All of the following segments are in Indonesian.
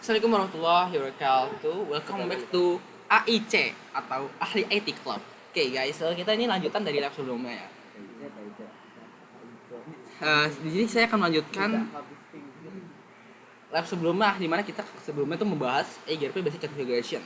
Assalamualaikum warahmatullahi wabarakatuh. Welcome back to AIC atau Ahli IT Club. Oke guys, kita ini lanjutan dari lab sebelumnya ya. Di sini saya akan melanjutkan lab sebelumnya, di mana kita sebelumnya tuh membahas EGRP Basic Configuration.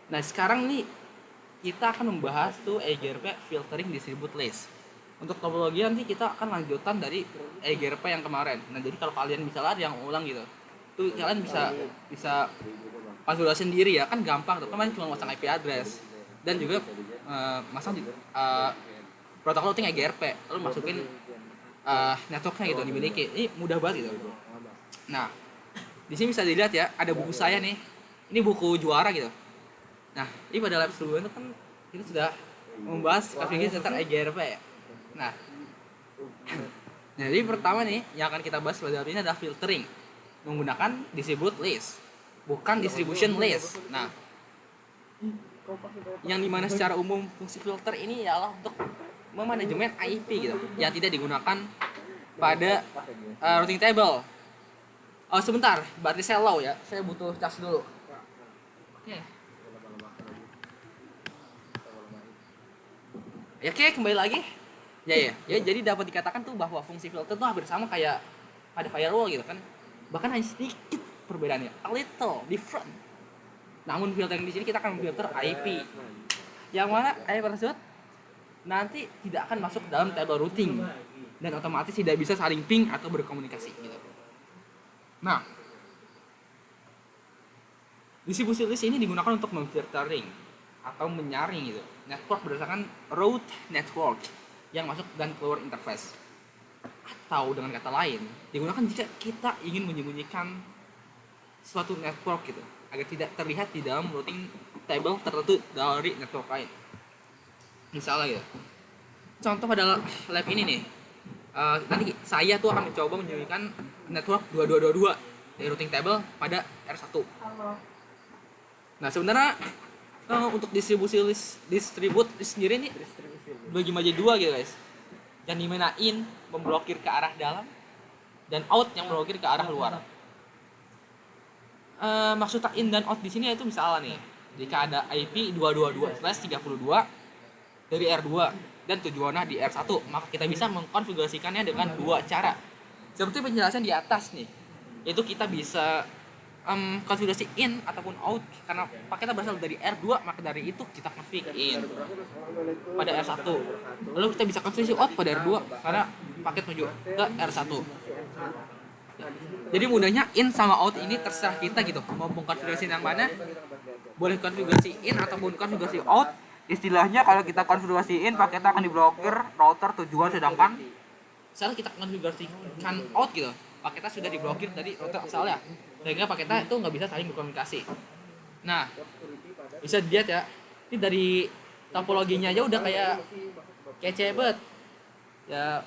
Nah sekarang nih kita akan membahas tuh EGRP Filtering Distribute List. Untuk topologi nanti kita akan lanjutan dari EGRP yang kemarin. Nah jadi kalau kalian misalnya ada yang ulang gitu, tuh kalian bisa konfigurasi sendiri ya, kan gampang tuh, kemarin cuma masang IP address dan juga masang protokol routing EGRP, lalu masukin networknya gitu dimiliki. Ini mudah banget gitu. Nah di sini bisa dilihat ya, ada buku saya nih, ini buku juara gitu. Nah ini pada lab sebelumnya itu kan kita sudah membahas konfigurasi tentang EGRP ya. Nah jadi pertama nih yang akan kita bahas pada ini adalah filtering menggunakan distribute list, bukan distribution list. Nah, yang dimana secara umum fungsi filter ini ialah untuk memanajemen IP gitu, yang tidak digunakan pada routing table. Oh sebentar, baterai saya low ya, saya butuh cas dulu. Oke. Ya oke, kembali lagi. Ya, jadi dapat dikatakan tuh bahwa fungsi filter tuh hampir sama kayak pada firewall gitu kan. Bahkan hanya sedikit perbedaannya, a little different. Namun filtering di sini kita akan memfilter IP, yang mana IP tersebut nanti tidak akan masuk dalam table routing dan otomatis tidak bisa saling ping atau berkomunikasi gitu. Nah, distribusi list ini digunakan untuk memfiltering atau menyaring gitu network berdasarkan route network yang masuk dan keluar interface. Atau dengan kata lain, digunakan jika kita ingin menyembunyikan suatu network gitu, agar tidak terlihat di dalam routing table tertentu dari network lain. Misalnya gitu, contoh pada lab ini nih, nanti saya tuh akan mencoba menyembunyikan network 2222 dari routing table pada R1. Nah sebenarnya untuk distribusi list, distribute list sendiri nih bagi menjadi dua gitu guys, yang dimana in memblokir ke arah dalam dan out yang memblokir ke arah luar. Maksud in dan out di sini itu misalnya nih, jika ada IP 222/32 dari R2 dan tujuannya di R1, maka kita bisa mengkonfigurasikannya dengan dua cara. Seperti penjelasan di atas nih, yaitu kita bisa konfigurasi in ataupun out, karena paketnya berasal dari R2 maka dari itu kita config in pada R1, lalu kita bisa konfigurasi out pada R2 karena paket menuju ke R1. Jadi mudahnya in sama out ini terserah kita gitu, mau konfigurasi yang mana, boleh konfigurasi in ataupun konfigurasi out. Istilahnya kalau kita konfigurasi in, paketnya akan diblokir router tujuan, sedangkan misalnya kita konfigurasikan out gitu, paketnya sudah diblokir dari router asalnya, sehingga paketnya itu nggak bisa saling berkomunikasi. Nah, bisa dilihat ya, ini dari topologinya aja udah kayak kece banget. Ya,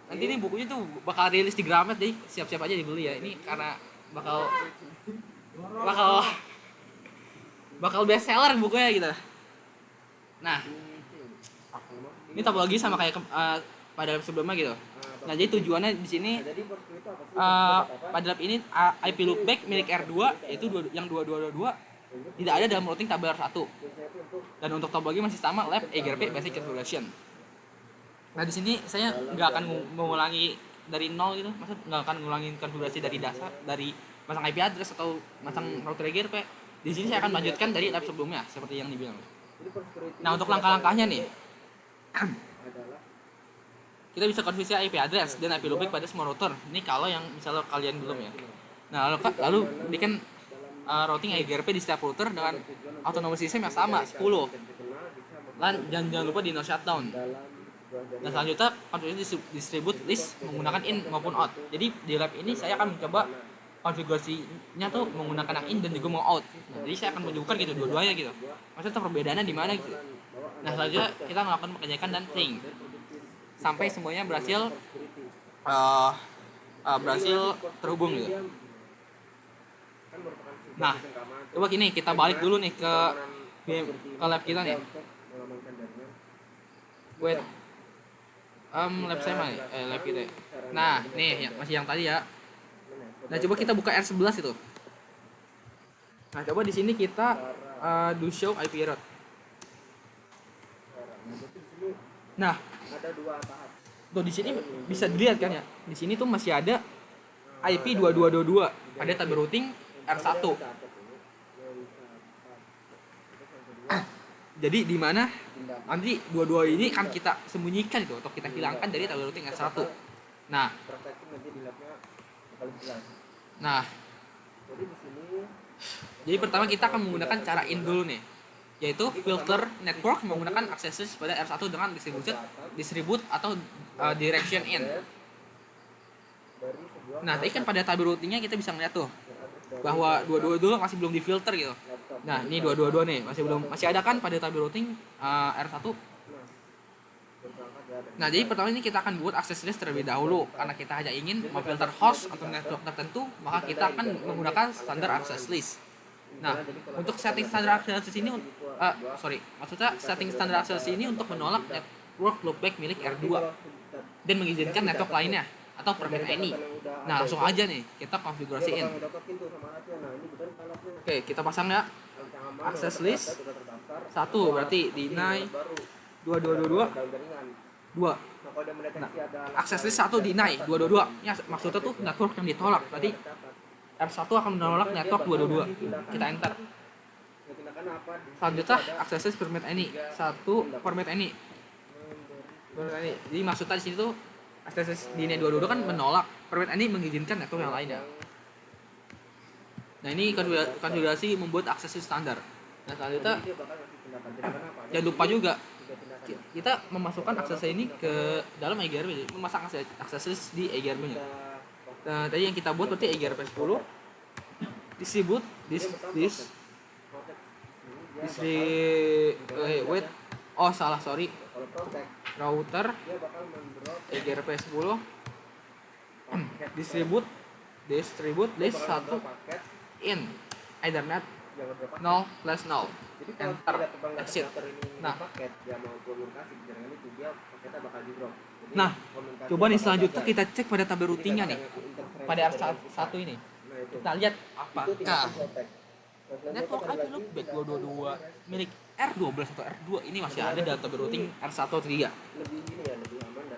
nanti ini bukunya tuh bakal rilis di Gramet, jadi siap-siap aja dibeli ya. Ini karena bakal best seller bukunya gitu. Nah, ini topologi sama kayak pada lab sebelumnya gitu. Nah, jadi tujuannya di sini pada lab ini IP loopback milik R2 yaitu yang 2222 tidak ada dalam routing tabel R1. Dan untuk topologi masih sama, lab EGRP Basic Configuration. Nah, di sini saya nggak akan mengulangi dari nol gitu, maksud nggak akan mengulangi konfigurasi dari dasar, dari masang IP address atau masang router EGRP. Di sini saya akan melanjutkan dari lab sebelumnya seperti yang dibilang. Nah, untuk langkah-langkahnya nih, kita bisa konfigurasi IP address dan IP loopback pada semua router. Ini kalau yang misalnya kalian belum ya. Nah, lalu bikin routing EGRP di setiap router dengan autonomous system yang sama 10. Dan jangan lupa di no shutdown. Nah, selanjutnya konfigurasi distribute list menggunakan in maupun out. Jadi di lab ini saya akan mencoba konfigurasinya tuh menggunakan yang in dan juga mau out. Nah, jadi saya akan menunjukkan gitu dua-duanya gitu. Maksudnya perbedaannya di mana gitu. Nah, selanjutnya kita melakukan penjajakan dan ping sampai semuanya berhasil terhubung gitu. Nah, coba gini, kita balik dulu nih ke lab kita nih. Wait, lab saya mana? Lab kita. Nah, nih masih yang tadi ya. Nah, coba kita buka R11 itu. Nah, coba di sini kita do show IP route. Nah, ada 2 tahap. tuh di sini bisa dilihat kan ya. Di sini tuh masih ada IP 2222 pada tab routing R1. Jadi di mana nanti dua-dua ini kan kita sembunyikan itu atau kita hilangkan dari tab routing R1. Nah, nah, jadi pertama kita akan menggunakan cara in dulu nih, yaitu filter network menggunakan access list pada R1 dengan distribute atau direction in. Nah, tadi kan pada tab routingnya kita bisa melihat tuh bahwa dua-dua masih belum difilter gitu. Nah, ini dua-dua nih masih ada kan pada tab routing R1. Nah, jadi pertama ini kita akan buat access list terlebih dahulu karena kita hanya ingin memfilter host atau network tertentu, maka kita akan menggunakan standar access list. Nah, untuk setting standar access list ini setting standar access ini untuk menolak network loopback milik R2 dan mengizinkan network lainnya atau permit any. Nah, langsung aja nih kita konfigurasiin. Oke, kita pasang ya access list 1 berarti deny 2222 2. Nah, access list 1 deny 222. Ya, maksudnya tuh network yang ditolak. Berarti R1 akan menolak network 222. Kita enter. Selanjutnya access list permit any 1 permit any. Jadi maksudnya di sini tuh access list deny 222 kan menolak, permit any mengizinkan network yang lainnya. Nah, ini konfigurasi membuat access list standar. Nah, selanjutnya jangan lupa juga kita memasukkan akses ini ke dalam EGRP, memasang akses list di EGRP-nya. Nah, tadi yang kita buat berarti EGRP 10 distribute router EGRP 10 distribute list 1 in Ethernet 0/0 enter exit. Nah, coba nih selanjutnya kita cek pada tabel routingnya nih pada R1 ini. Kita lihat apakah network IP loopback 222 milik R12 atau R2 ini masih ada dalam tabel routing R1 atau tidak.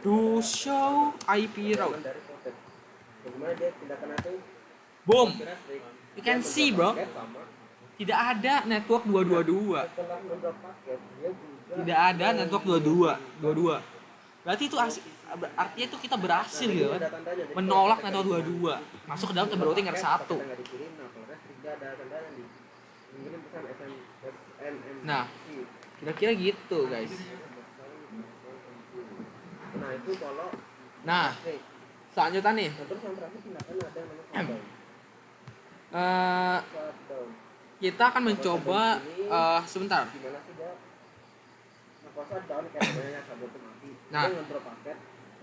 Do show IP route. Boom. You can see, bro. Tidak ada network 222. Tidak ada network 22. Berarti itu artinya itu kita berhasil gitu kan. Menolak network 22 masuk ke dalam tabel routing R1. Nah, kira-kira gitu, guys. Nah, selanjutnya nih. Kita akan mencoba sebentar.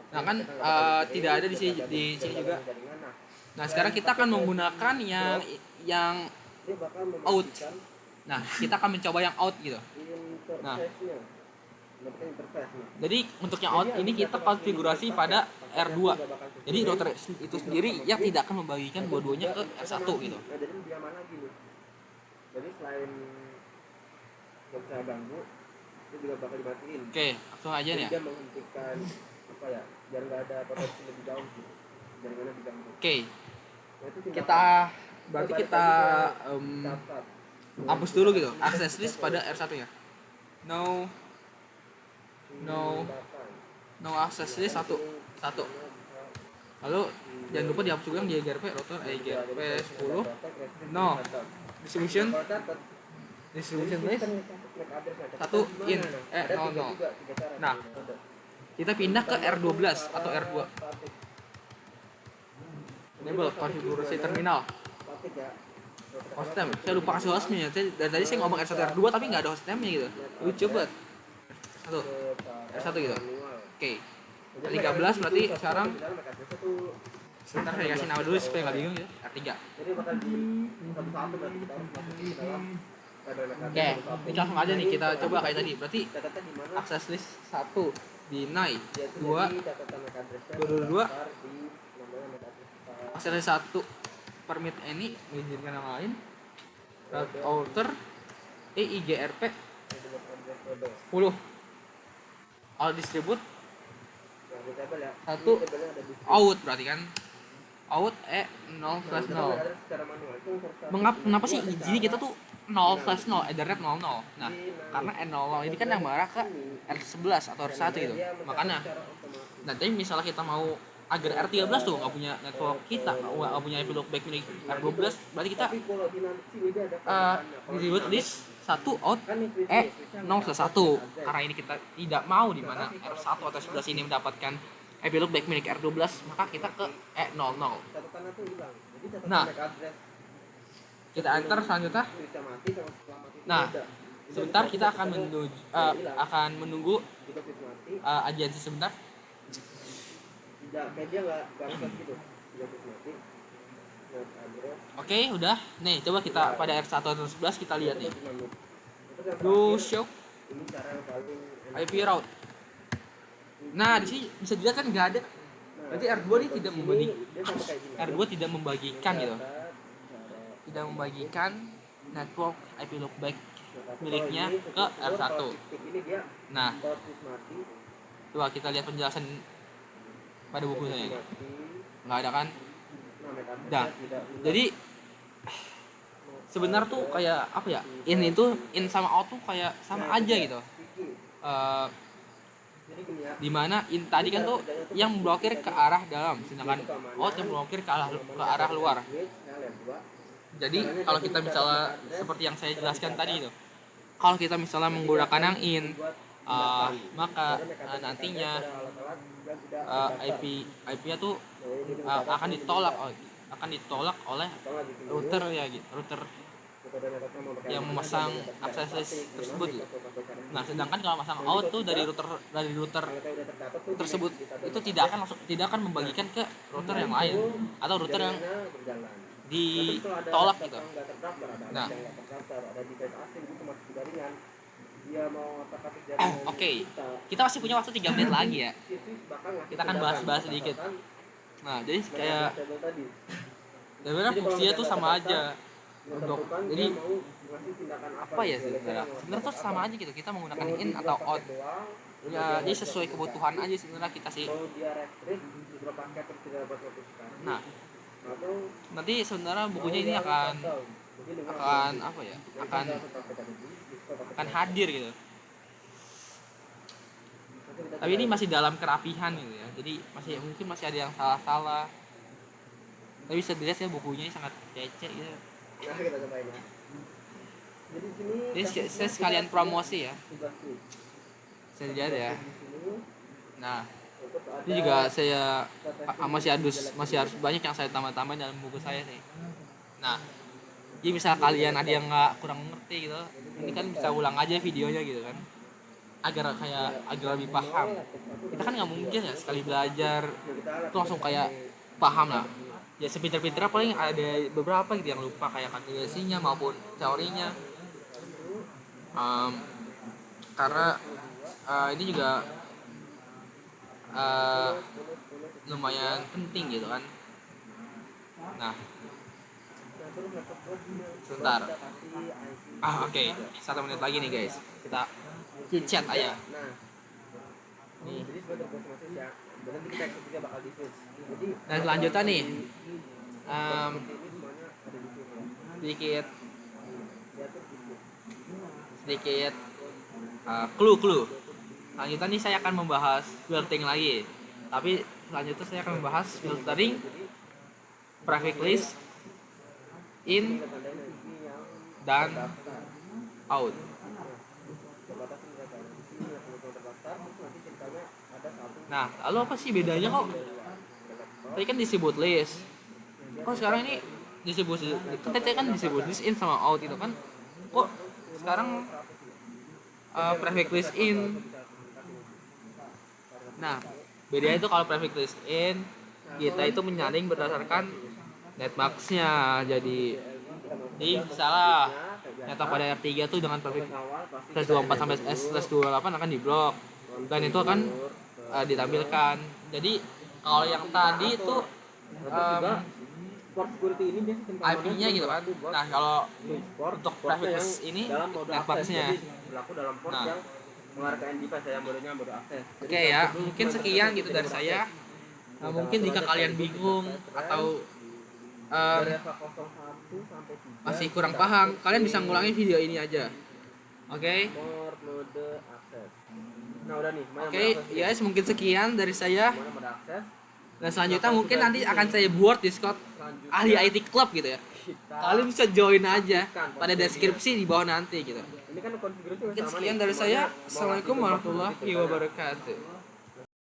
Nah kan tidak ada di sini juga. Nah, sekarang kita akan menggunakan yang out. Nah, kita akan mencoba yang out gitu. Nah, jadi untuk yang out ini kita konfigurasi pada R2. Jadi router itu sendiri yang tidak akan membagikan dua-duanya ke R1 gitu. Jadi selain nggak bisa ganggu, itu juga bakal dimatiin. Oke, langsung aja nih ya. Dia menghentikan apa ya, biar nggak ada potensi lebih jauh gitu. Jaringannya diganggu. Oke. Nah, berarti kita hapus dulu gitu access list pada R1 ya. No access list 1. Lalu jangan lupa dihapus juga yang di EGRP router EGRP 10. No distribution list 1 in 00. Nah, kita pindah ke R12 atau R2. Enable konfigurasi terminal. Hostname, saya lupa kasih hostname ya. Dari tadi saya ngomong R1 R2 tapi nggak ada hostname-nya gitu. Lucu banget. R1 gitu. Oke. 13 berarti sekarang sebentar saya kasih nama dulu supaya nggak bingung ya. R3. Oke, ini langsung aja nih kita coba kayak tadi. Berarti access list 1 deny 2 access list 1 permit any mengizinkan yang lain route outer EIGRP 10 all distribute Nah, di tabel ya. Satu. Ini tabelnya ada di sini. out berarti kan out 0/0 Nah, kita ada secara manual itu kenapa sih di sini kita tuh 0/0 Ethernet 00 nah karena N00 ini kan yang mengarah ke R11 atau R1 gitu makanya nanti misalnya kita mau agar R13 tuh nggak punya network kita nggak punya IP loopback milik R12 berarti kita tapi kalau di nanti sih dia ada distribute list 1 out 0/1 karena ini kita tidak mau di mana R1 atau R11 ini mendapatkan IP loopback milik R12 maka kita ke E00 catatannya tuh hilang. Jadi catatan Nah. MAC address kita enter selanjutnya bisa mati sama setelah mati itu Nah, beda. sebentar kita akan menunggu Jika switch mati, agensi sebentar tidak kayak dia nggak nge-flash gitu. Jika switch mati, MAC address. oke udah nih coba kita pada R1 atau R11 kita lihat nih Itu yang do terakhir, show ini cara yang paling enak. IP route nah di sini bisa dilihat kan nggak ada Nah, berarti R2 ini tidak di sini membagi dia sama kayak gini. R2 tidak membagikan gitu Cara- tidak membagikan network IP loopback Nah, miliknya kalau ini, ke kalau R1 titik ini dia nah kalau switch mati, coba kita lihat penjelasan pada bukunya switch ini mati, nggak ada kan nah, MAC address Dah. tidak jadi sebenarnya tuh kayak apa ya in sama out tuh kayak sama aja gitu Eh, jadi gini ya. dimana in tadi kan tuh yang memblokir ke arah dalam sedangkan out yang memblokir ke arah luar jadi kalau kita misalnya seperti yang saya jelaskan tadi itu kalau kita misalnya menggunakan yang in maka nantinya IP-nya tuh akan ditolak oleh router ya gitu router yang memasang akses list tersebut gitu. Nah sedangkan kalau masang out tuh dari router tersebut itu tidak akan membagikan ke router yang lain atau router yang ditolak gitu. Nah, oke. Kita masih punya waktu 3 menit lagi ya. Kita akan bahas sedikit. Nah, jadi kayak sebenarnya fungsinya tuh sama aja. Untuk jadi apa ya sih? Sebenarnya tuh sama aja gitu. Kita menggunakan in atau out. Ya, jadi sesuai kebutuhan aja sebenarnya kita sih. Nah, nanti sebenarnya bukunya ini akan apa ya? Akan hadir gitu. Tapi ini masih dalam kerapihan gitu ya. Jadi mungkin masih ada yang salah-salah. Tapi bisa dilihat ya bukunya ini sangat kece gitu. Nah, kita cobain ya. Jadi sini Jadi saya sekalian promosi ya. Saya lihat ya. Nah, ini juga saya masih harus banyak yang saya tambah-tambahin dalam buku saya sih. Nah, jadi misal kalian ada yang kurang ngerti gitu, ini kan bisa ulang aja videonya gitu kan, agar lebih paham. Kita kan nggak mungkin ya sekali belajar itu langsung kayak paham lah. Ya sepinter-pinter paling ada beberapa gitu yang lupa kayak kalkulasinya maupun teorinya. Karena ini juga lumayan penting gitu kan. Nah, sebentar. Oke. 1 menit lagi nih guys. Kita chat aja. Nih. Jadi sebagai informasi ya, nanti kita eksekusinya bakal di switch. Jadi Dan selanjutnya nih, ini semuanya ada di sini. sedikit clue. Selanjutnya nih saya akan membahas filtering lagi. Tapi selanjutnya saya akan membahas filtering prefix list in dan out. Nah, lalu apa sih bedanya kok? Tadi kan disebut list. Kok sekarang ini disebut list in sama out itu kan? Kok sekarang prefix list in? Nah, bedanya itu kalau prefix list in kita itu menyaring berdasarkan netmax-nya. Jadi misalnya network pada R3 tuh dengan prefix +24 sampai +28 akan diblok dan itu akan ditampilkan. Jadi kalau yang tadi itu Sport security ini dia sistem keamanan IP-nya gitu kan. berlaku buat Nah, kalau switch port, untuk portnya private yang ini dalam mode networknya. akses. Jadi berlaku dalam port Nah. yang mengarah ke end device yang modenya mode akses. Jadi Oke ya, kalau mungkin cuma sekian interface gitu tidak dari saya. berakses. Nah, mungkin jika kalian bingung atau Dari EVA 01 sampai 3 masih kurang paham, kalian bisa ngulangi video ini aja. Oke. port mode akses. Nah, udah nih, mana Oke, mode akses? guys, mungkin sekian dari saya. Mana mode akses? Dan selanjutnya mungkin nanti akan saya buat Discord Selanjutnya ahli IT Club gitu ya. kita Kalian bisa join aja pada deskripsi di bawah nanti gitu. ini kan konfigurasi Mungkin sama sekian nih, dari semuanya saya. mau Assalamualaikum aktifin warahmatullahi port, wabarakatuh.